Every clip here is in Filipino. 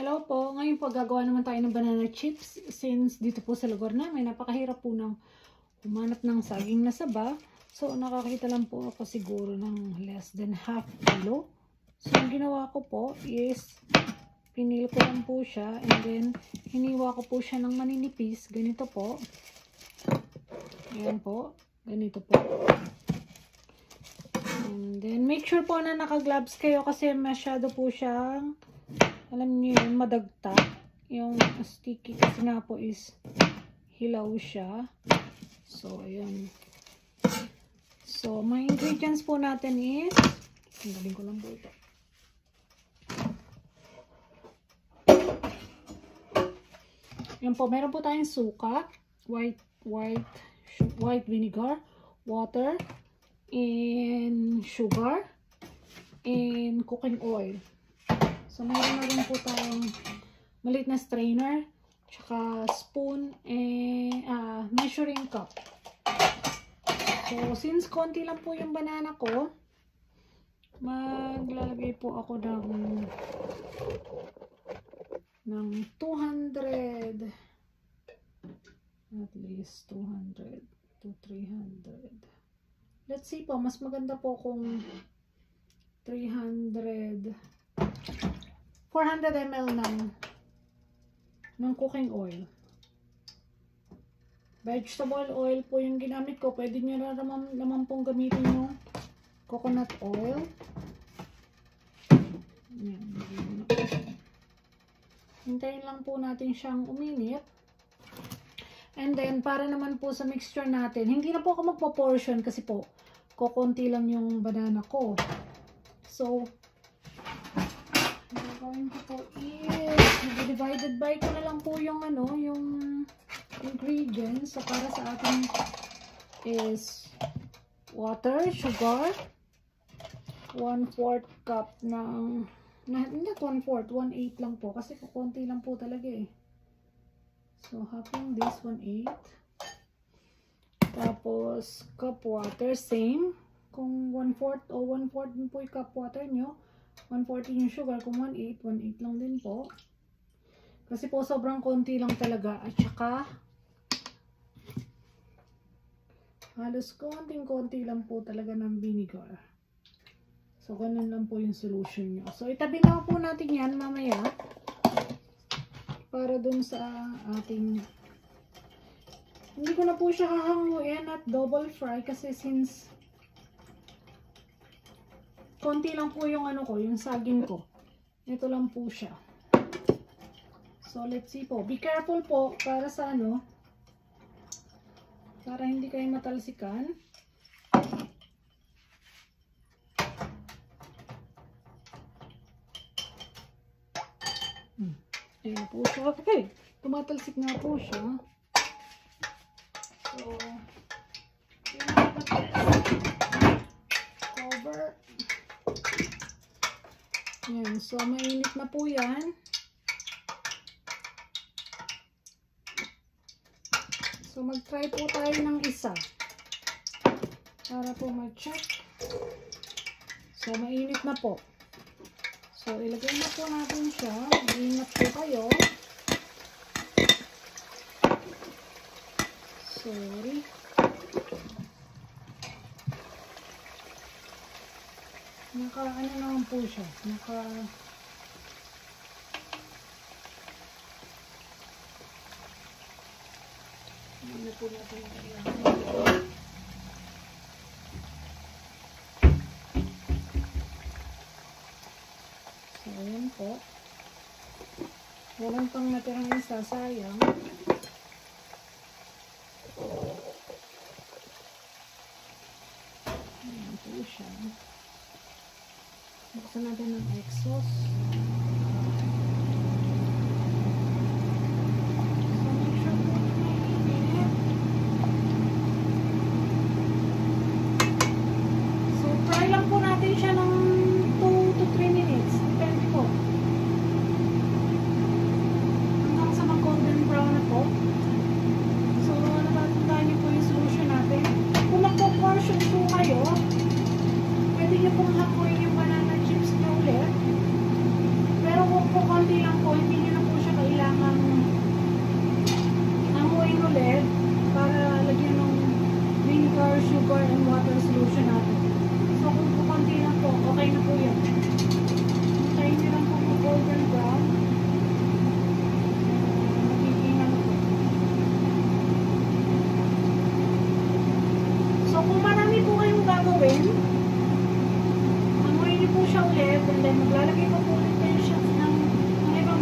Hello po, ngayon po gagawa naman tayo ng banana chips. Since dito po sa lugar namin, napakahirap po ng humanap ng saging na saba. So nakakita lang po ako siguro ng less than half kilo. So ang ginawa ko po is, pinil ko lang po siya and then hiniwa ko po siya ng maninipis. Ganito po. Ayan po, ganito po. And then make sure po na naka-gloves kayo kasi masyado po siyang, alam niyo yun, madagta. Yung sticky kasi nga po is hilaw siya. So, ayan. So, mga ingredients po natin is, tanggalin ko lang po ito. Ayan po, meron po tayong suka, white vinegar, water, and sugar, and cooking oil. So, meron na rin po tayong maliit na strainer, tsaka spoon, and measuring cup. So, since konti lang po yung banana ko, maglalagay po ako ng 200, at least 200 to 300. Let's see po, mas maganda po kung 400 ml ng cooking oil. Vegetable oil po yung ginamit ko. Pwede nyo naman pong gamitin yung coconut oil. Yan. Hintayin lang po natin siyang uminit. And then, para naman po sa mixture natin, hindi na po ako magpo-portion kasi po, kukunti lang yung banana ko. So, gagawin ko po is, divided by ko na lang po yung yung ingredients. So, para sa atin is water, sugar, 1/4 cup ng, hindi 1/4, 1/8 lang po. Kasi kukunti lang po talaga eh. So, halving this, 1/8. Tapos, cup water, same. Kung 1/4 o 1/4 din po yung cup water nyo, 1/4 yung sugar. Kung 1/8, 1/8 lang din po. Kasi po sobrang konti lang talaga. At saka, halos konting-konti lang po talaga ng vinegar. So, ganun lang po yung solution nyo. So, itabi na po natin yan mamaya. Para dun sa ating, hindi ko na po siya hahanguin at double fry kasi since konti lang po yung yung saging ko. Ito lang po siya. So, let's see po. Be careful po para sa para hindi kayo matalsikan. Ayan po siya. Okay. Tumatalsik na po siya. So, cover. Ayan. So, mainit na po yan. So, mag-try po tayo ng isa. Para po mag-check. So, mainit na po. So, ilagay na po natin siya. Mag-ingat po kayo. Sorry. Ano naman po siya. Ano po natin ilagay. Ayan po. Walang pang natirang isa, sayang. Ayan po siya. Buksan natin ng exhaust. So, try lang po natin siya ng 2 to 3 minutes. Depende po. Hanggang sa mag-golden brown na po. So, natatandaan niyo po yung solution natin. Kung magpo-portion po kayo, pwede niyo pong hanguin yung banana chips niyo ulit.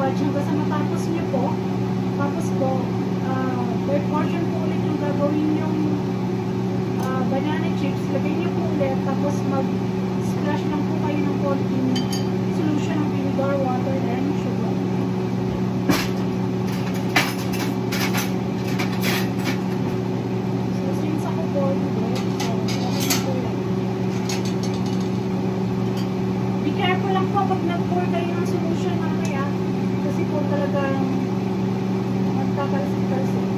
batch hanggang sa matapos nyo po. Tapos po, third portion po ulit yung gagawin yung banana chips. Lagay nyo po ulit. Tapos mag-splash lang po kayo ng konting solution ng vinegar, water, and sugar. So, since ako po, be careful lang po pag nag-pour kayo ng solution mamaya. Kasi po talagang magkakalsik-kalsik.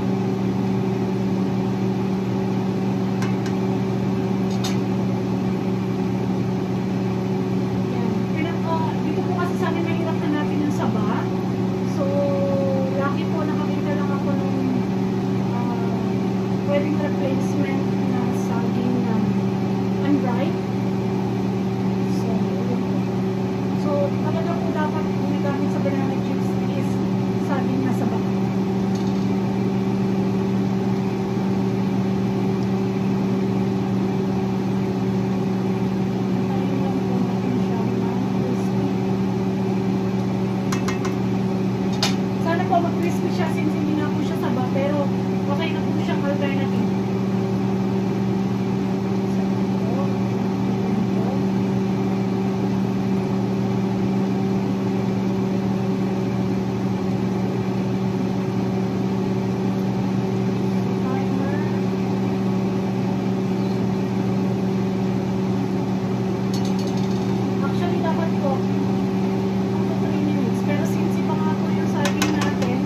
Dito po kasi sa amin mahirap hanapin yung saba. So, lucky po nakakita lang ako ng pwedeng replacement na saging na unripe. So, talaga po dapat gumagamit sa banana chips is saging na saba. Mag-crispy siya since hindi na po siya saba, pero okay na po siyang alternative. Actually, dapat po 2 to 3 minutes, pero since iba nga po yung saging natin,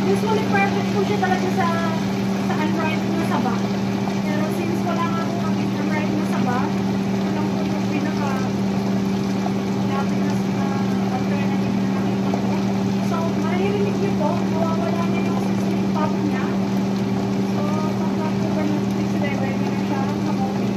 usually perfect po siya talaga sa unripe na saba. Pero since wala nga po kami unripe na saba, ito lang po yung pinaka lapit na alternative na nakita ko. So, maririnig niyo po, mawawala na yung sizzling pop niya. So, pagka po ba yung six level, na siya sa coffee.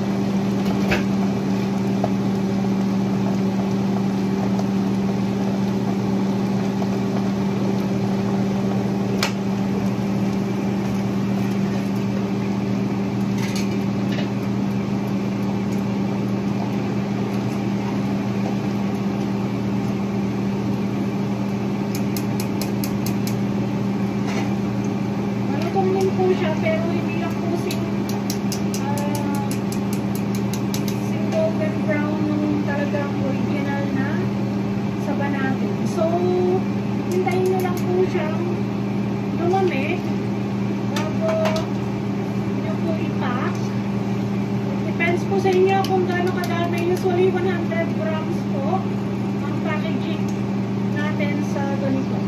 Po siya, pero hindi lang po golden brown nung talagang original na saba natin. So, hintayin nyo lang po siyang sa inyo kung gaano kadami. Usually 100 grams po ang packaging natin sa ganito.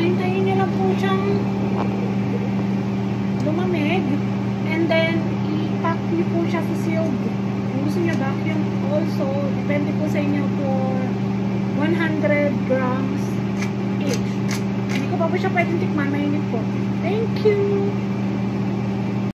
Hintayin nyo lang po siyang lumamig and then i-pack nyo po siya sa sealed. Kung gusto nyo vacuum also, depende po sa inyo for 100 grams each. Hindi ko pa po siya pwedeng tikman, mainit po. Thank you!